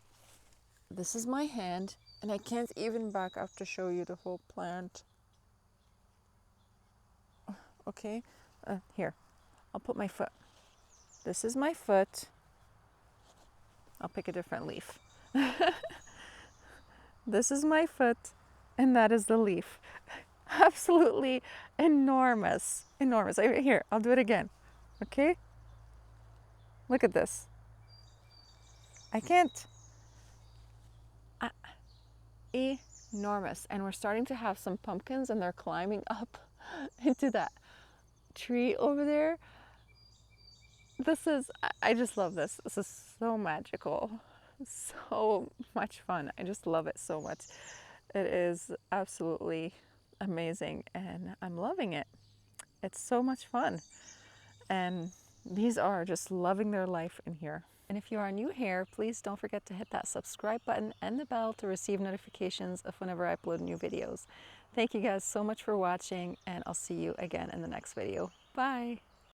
This is my hand, and I can't even back up to show you the whole plant. Okay, here, I'll put my foot. This is my foot. I'll pick a different leaf. This is my foot, and that is the leaf. Absolutely enormous, enormous. Here, I'll do it again. Okay? Look at this. I can't. Enormous. And we're starting to have some pumpkins, and they're climbing up into that tree over there. This is, I just love this. This is so magical. So much fun. I just love it so much. It is absolutely amazing, and I'm loving it. It's so much fun. And these are just loving their life in here. And if you are new here, please don't forget to hit that subscribe button and the bell to receive notifications of whenever I upload new videos. Thank you guys so much for watching, and I'll see you again in the next video. Bye!